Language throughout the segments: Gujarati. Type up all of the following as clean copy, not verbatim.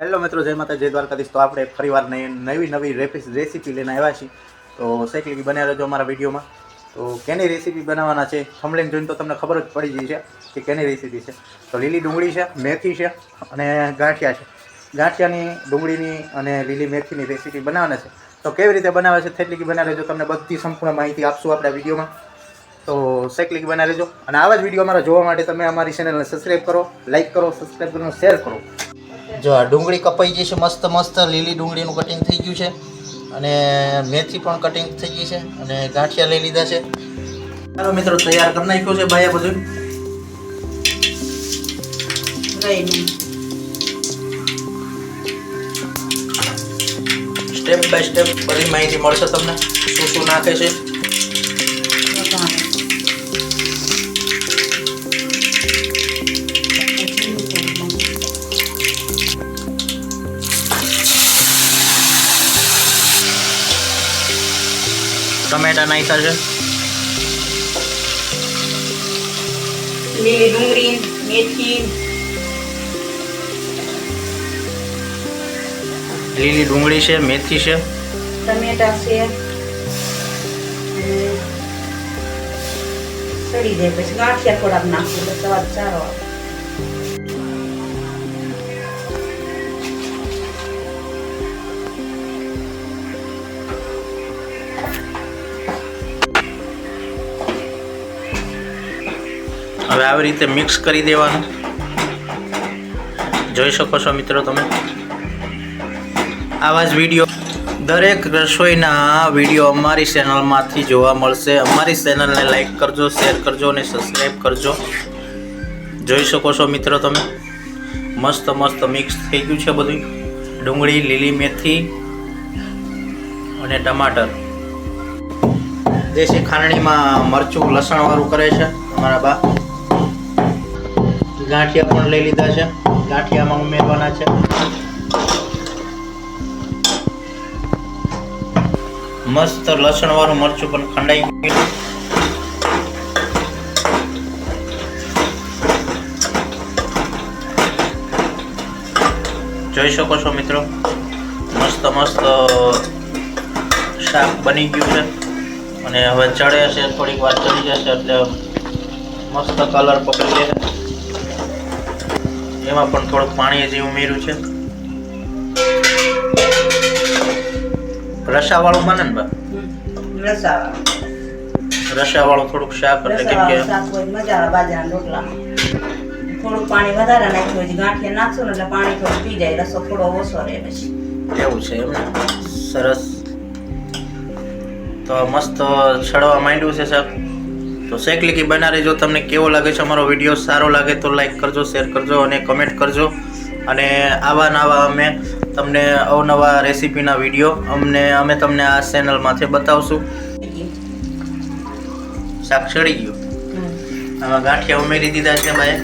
હેલો મિત્રો, જય માતા જય દ્વારકાધીશ। તો આપણે ફરીવાર નવી રેસીપી લઈને આવ્યા છીએ। તો સેકલી બન્યા રહેજો અમારા વિડીયોમાં। તો કેની રેસીપી બનાવવાના છે થંબનેલ જોઈને તો તમને ખબર જ પડી ગઈ છે કે કેની રેસીપી છે। તો લીલી ડુંગળી છે, મેથી છે અને ગાંઠિયા છે। ગાંઠિયાની, ડુંગળીની અને લીલી મેથીની રેસીપી બનાવવાના છે। તો કેવી રીતે બનાવે છે સેકલી બન્યા રહેજો, તમને બધી સંપૂર્ણ માહિતી આપશું આપણા વિડીયોમાં। તો સેકલી બના રહેજો અને આવા જ વિડીયો અમારા જોવા માટે તમે અમારી ચેનલને સબસ્ક્રાઈબ કરો, લાઈક કરો, સબસ્ક્રાઈબ કરો, શેર કરો। જો આ ડુંગળી કપાઈ ગઈ છે, મસ્ત મસ્ત લીલી ડુંગળીનું કટિંગ થઈ ગયું છે અને મેથી પણ કટિંગ થઈ ગઈ છે અને ગાંઠિયા લઈ લીધા છે। ચાલો મિત્રો, તૈયાર કરી નાખ્યું છે ભાઈએ બધું। સ્ટેપ બાય સ્ટેપ બધી માહિતી મળશે તમને, શું શું નાખે છે। ટમેટા નાખ્યા છે, લીલી ડુંગળી, મેથી, લીલી ડુંગળી છે, મેથી છે, ટમેટા છે, સડી જાય પછી ગાંઠિયા થોડાક નાખું એટલે સ્વાદ સારો આવે। હવે આવી રીતે મિક્સ કરી દેવાનું। જોઈ શકો છો મિત્રો તમે, આવા જ વિડીયો, દરેક રસોઈના વિડીયો અમારી ચેનલમાંથી જોવા મળશે। અમારી ચેનલને લાઈક કરજો, શેર કરજો અને સબસ્ક્રાઈબ કરજો। જોઈ શકો છો મિત્રો તમે, મસ્ત મસ્ત મિક્સ થઈ ગયું છે બધું। ડુંગળી, લીલી મેથી અને ટમાટર। દેશી ખાંડણીમાં મરચું લસણવાળું કરે છે અમારા બા। ગાંઠિયા પણ લઈ લીધા છે, ગાંઠિયામાં ઉમેરવાના છે। મસ્ત લસણ વાળું મરચું પણ ખંડાઈ ગયું। જોઈ શકો છો મિત્રો, મસ્ત મસ્ત શાક બની ગયું છે અને હવે ચડે છે, થોડીક વાર ચડી જશે એટલે મસ્ત કલર પકડી લે। એમાં પણ થોડુંક પાણી હજી ઉમેર્યું છે। રસાવાળું બને ને બા? રસાવાળું થોડુંક શાક એટલે કેમ કે મજા આવે બાજરાના રોટલામાં। થોડુંક પાણી વધારે નાખ્યું હોય, ગાંઠિયા નાખશું ને એટલે પાણી થોડું પી જાય, રસો થોડો ઓછો રહે પછી। એવું છે એમ ને? સરસ। તો મસ્ત છડવા માંડ્યું છે શાક। તો સેકલી બના રહેજો। તમને કેવો લાગે છે અમારો વિડીયો? સારો લાગે તો લાઈક કરજો, શેર કરજો અને કમેન્ટ કરજો। અને આવા નવા અમે તમને અવનવા રેસીપીના વિડીયો અમે તમને આ ચેનલમાંથી બતાવશું। શાક ચડી ગયું, આમાં ગાંઠિયા ઉમેરી દીધા છે ભાઈ,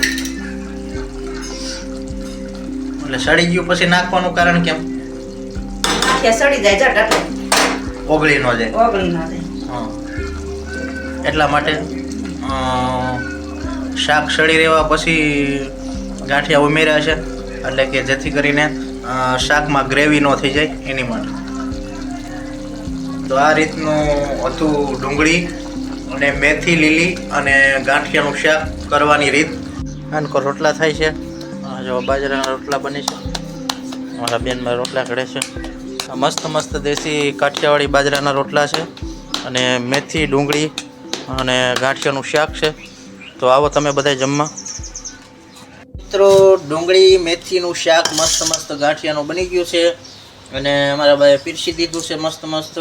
એટલે સડી ગયું પછી નાખવાનું કારણ કેમ? ગાંઠિયા સડી જાય જટ એટલે ઓગળી ન જાય, ઓગળી ન જાય। હા, એટલા માટે શાક સડી રહેવા પછી ગાંઠિયા ઉમેર્યા છે, એટલે કે જેથી કરીને શાકમાં ગ્રેવી ન થઈ જાય એની માટે। તો આ રીતનું હતું ડુંગળી અને મેથી લીલી અને ગાંઠિયાનું શાક કરવાની રીત। આનકો રોટલા થાય છે, જો બાજરાના રોટલા બને છે, મારા બેનમાં રોટલા ઘડે છે। મસ્ત મસ્ત દેશી કાઠિયાવાડી બાજરાના રોટલા છે અને મેથી, ડુંગળી અને ગાંઠિયાનું શાક છે। તો આવો તમે બધા જમવા। મિત્રો, ડુંગળી મેથીનું શાક મસ્ત મસ્ત ગાંઠિયાનું બની ગયું છે અને અમારા ભાઈએ પીરસી દીધું છે મસ્ત મસ્ત।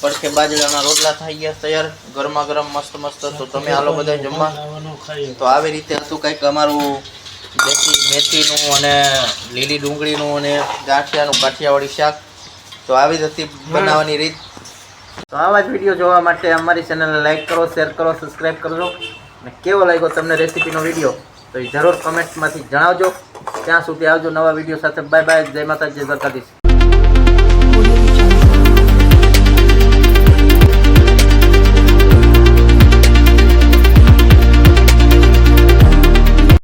પડખે બાજરાના રોટલા થઈ ગયા તૈયાર, ગરમા ગરમ મસ્ત મસ્ત। તો તમે આલો બધા જમવા। તો આવી રીતે હતું કંઈક અમારું દેશી મેથીનું અને લીલી ડુંગળીનું અને ગાંઠિયાનું કાઠિયાવાડી શાક। તો આવી જ હતી બનાવવાની રીત। તો આવા જ વિડીયો જોવા માટે અમારી ચેનલને લાઈક કરો, શેર કરો, સબસ્ક્રાઈબ કરજો। અને કેવો લાગ્યો તમને રેસીપીનો વિડીયો તો એ જરૂર કમેન્ટમાંથી જણાવજો। ત્યાં સુધી આવજો નવા વિડીયો સાથે। બાય બાય, જય માતા, જય દ્વારકાધીશ।